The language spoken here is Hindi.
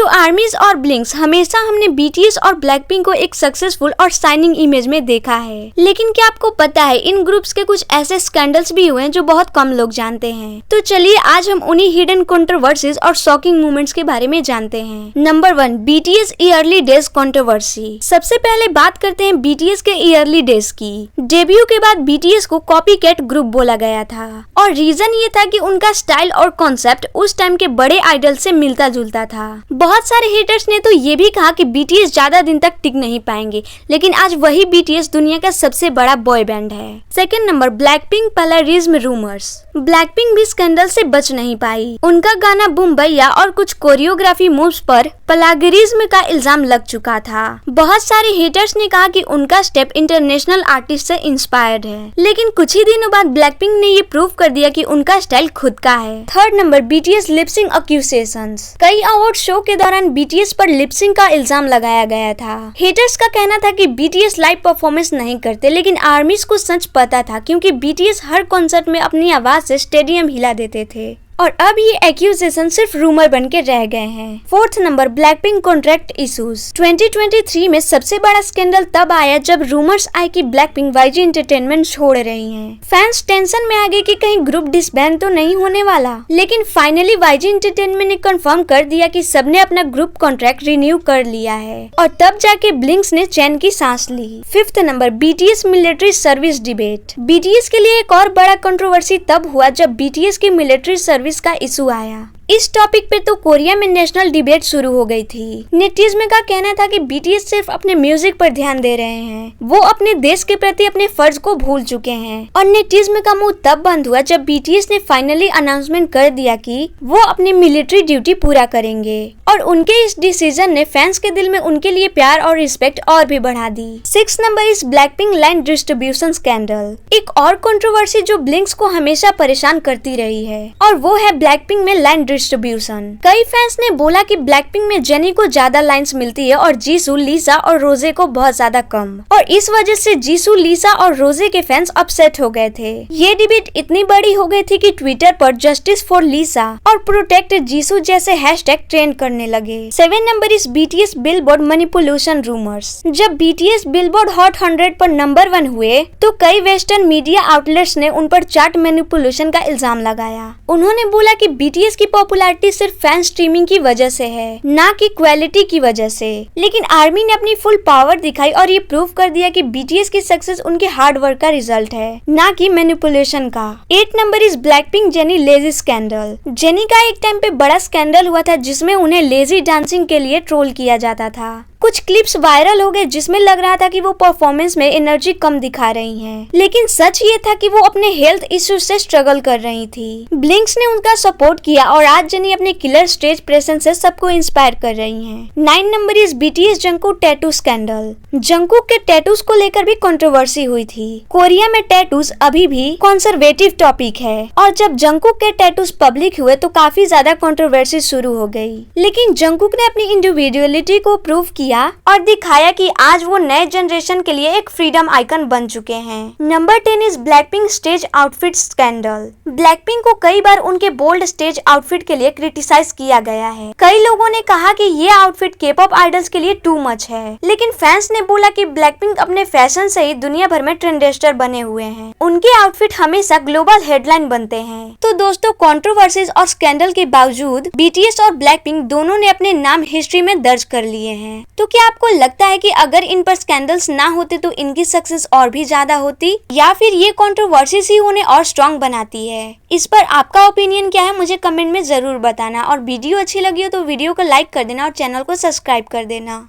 टू आर्मीज और ब्लिंक्स, हमेशा हमने बीटीएस और ब्लैकपिंक को एक सक्सेसफुल और शाइनिंग इमेज में देखा है, लेकिन क्या आपको पता है इन ग्रुप्स के कुछ ऐसे स्कैंडल्स भी हुए हैं जो बहुत कम लोग जानते हैं। तो चलिए आज हम उन्हीं हिडन कंट्रोवर्सीज और शॉकिंग मूवमेंट्स के बारे में जानते हैं। Number 1, BTS yearly days controversy. सबसे पहले बात करते हैं बीटीएस के ईयरली डेज की। डेब्यू के बाद बीटीएस को कॉपीकैट ग्रुप बोला गया था और रीजन ये था कि उनका स्टाइल और कॉन्सेप्ट उस टाइम के बड़े आइडल से मिलता जुलता था। बहुत सारे हेटर्स ने तो ये भी कहा कि बीटीएस ज्यादा दिन तक टिक नहीं पाएंगे, लेकिन आज वही बीटीएस दुनिया का सबसे बड़ा बॉय बैंड है। Second number, Blackpink plagiarism rumours. Blackpink भी स्कैंडल से बच नहीं पाई। उनका गाना बूम भैया और कुछ कोरियोग्राफी मूव्स पर प्लेगरिज्म का इल्जाम लग चुका था। बहुत सारे हेटर्स ने कहा कि उनका स्टेप इंटरनेशनल आर्टिस्ट से इंस्पायर्ड है, लेकिन कुछ ही दिनों बाद ब्लैकपिंक ने ये प्रूव कर दिया कि उनका स्टाइल खुद का है। Third number, BTS lipsyncing accusations. कई अवार्ड शो के दौरान बीटीएस पर लिपसिंग का इल्जाम लगाया गया था। हेटर्स का कहना था कि बीटीएस लाइव परफॉर्मेंस नहीं करते, लेकिन आर्मीज को सच पता था क्योंकि बीटीएस हर कॉन्सर्ट में अपनी आवाज से स्टेडियम हिला देते थे। और अब ये एक्यूजेशन सिर्फ रूमर बन के रह गए हैं। Fourth number, Blackpink contract issues. 2023 में सबसे बड़ा स्कैंडल तब आया जब रूमर्स आए कि ब्लैकपिंक वाईजी एंटरटेनमेंट छोड़ रही हैं। फैंस टेंशन में आ गए कि कहीं ग्रुप डिसबैंड तो नहीं होने वाला, लेकिन फाइनली वाईजी एंटरटेनमेंट ने कंफर्म कर दिया कि सबने अपना ग्रुप कॉन्ट्रैक्ट रिन्यू कर लिया है और तब जाके ब्लिंक्स ने चैन की सांस ली। Fifth number, BTS military service debate. BTS के लिए एक और बड़ा कंट्रोवर्सी तब हुआ जब बीटीएस की मिलिट्री सर्विस का इशू आया। इस टॉपिक पे तो कोरिया में नेशनल डिबेट शुरू हो गई थी। नेटिज़्म का कहना था कि बीटीएस सिर्फ अपने म्यूजिक पर ध्यान दे रहे हैं, वो अपने देश के प्रति अपने फर्ज को भूल चुके हैं। और नेटिज़्म का मुंह तब बंद हुआ जब बीटीएस ने फाइनली अनाउंसमेंट कर दिया कि वो अपनी मिलिट्री ड्यूटी पूरा करेंगे और उनके इस डिसीजन ने फैंस के दिल में उनके लिए प्यार और रिस्पेक्ट और भी बढ़ा दी। 6 नंबर इस ब्लैकपिंक लाइन डिस्ट्रीब्यूशन स्कैंडल। एक और कंट्रोवर्सी जो ब्लिंक्स को हमेशा परेशान करती रही है और वो है ब्लैकपिंक में लाइन डिस्ट्रीब्यूशन। कई फैंस ने बोला कि ब्लैकपिंक में जेनी को ज्यादा लाइंस मिलती है और जीसू, लीसा और रोजे को बहुत ज्यादा कम, और इस वजह से जीसू, लीसा और रोजे के फैंस अपसेट हो गए थे। ये डिबेट इतनी बड़ी हो गई थी कि ट्विटर पर जस्टिस फॉर लीसा और प्रोटेक्ट जीसू जैसे हैशटैग ट्रेंड करने लगे। 7 नंबर इस बीटीएस बिलबोर्ड मैनिपुलेशन रूमर्स। जब बीटीएस बिलबोर्ड हॉट 100 पर नंबर 1 हुए तो कई वेस्टर्न मीडिया आउटलेट्स ने उन पर चार्ट मैनिपुलेशन का इल्जाम लगाया। उन्होंने बोला कि बीटीएस की पॉपुलैरिटी सिर्फ फैन स्ट्रीमिंग की वजह से है, ना कि क्वालिटी की वजह से। लेकिन आर्मी ने अपनी फुल पावर दिखाई और ये प्रूव कर दिया कि बीटीएस की सक्सेस उनके हार्ड वर्क का रिजल्ट है, ना कि मैनिपुलेशन का। 8 नंबर इस Blackpink jenny lazy scandal. Jenny का एक टाइम पे बड़ा स्कैंडल हुआ था जिसमें उन्हें लेजी डांसिंग के लिए ट्रोल किया जाता था। कुछ क्लिप्स वायरल हो गए जिसमें लग रहा था कि वो परफॉर्मेंस में एनर्जी कम दिखा रही हैं, लेकिन सच ये था कि वो अपने हेल्थ इश्यूज से स्ट्रगल कर रही थी। ब्लिंक्स ने उनका सपोर्ट किया और आज जेनी अपने किलर स्टेज प्रेजेंस से सबको इंस्पायर कर रही हैं। 9 नंबर इस BTS Jungkook tattoo scandal. Jungkook के टैटूज को लेकर भी कंट्रोवर्सी हुई थी। कोरिया में टैटूज अभी भी कंजर्वेटिव टॉपिक है और जब जंगकुक के टैटूज पब्लिक हुए तो काफी ज्यादा कंट्रोवर्सी शुरू हो गई, लेकिन जंगकुक ने अपनी इंडिविजुअलिटी को प्रूव किया और दिखाया कि आज वो नए जनरेशन के लिए एक फ्रीडम आइकन बन चुके हैं। Number 10 is Blackpink stage outfit scandal. Blackpink को कई बार उनके बोल्ड स्टेज आउटफिट के लिए क्रिटिसाइज किया गया है। कई लोगों ने कहा कि ये आउटफिट के-पॉप आइडल्स के लिए टू मच है, लेकिन फैंस ने बोला कि ब्लैकपिंक अपने फैशन से ही दुनिया भर में ट्रेंडेस्टर बने हुए हैं। उनके आउटफिट हमेशा ग्लोबल हेडलाइन बनते हैं। तो दोस्तों, कंट्रोवर्सीज और स्कैंडल के बावजूद बीटीएस और ब्लैकपिंक दोनों ने अपने नाम हिस्ट्री में दर्ज कर लिए हैं। तो क्या आपको लगता है कि अगर इन पर स्कैंडल्स ना होते तो इनकी सक्सेस और भी ज्यादा होती, या फिर ये कंट्रोवर्सीज ही उन्हें और स्ट्रॉन्ग बनाती है? इस पर आपका ओपिनियन क्या है मुझे कमेंट में जरूर बताना, और वीडियो अच्छी लगी हो तो वीडियो को लाइक कर देना और चैनल को सब्सक्राइब कर देना।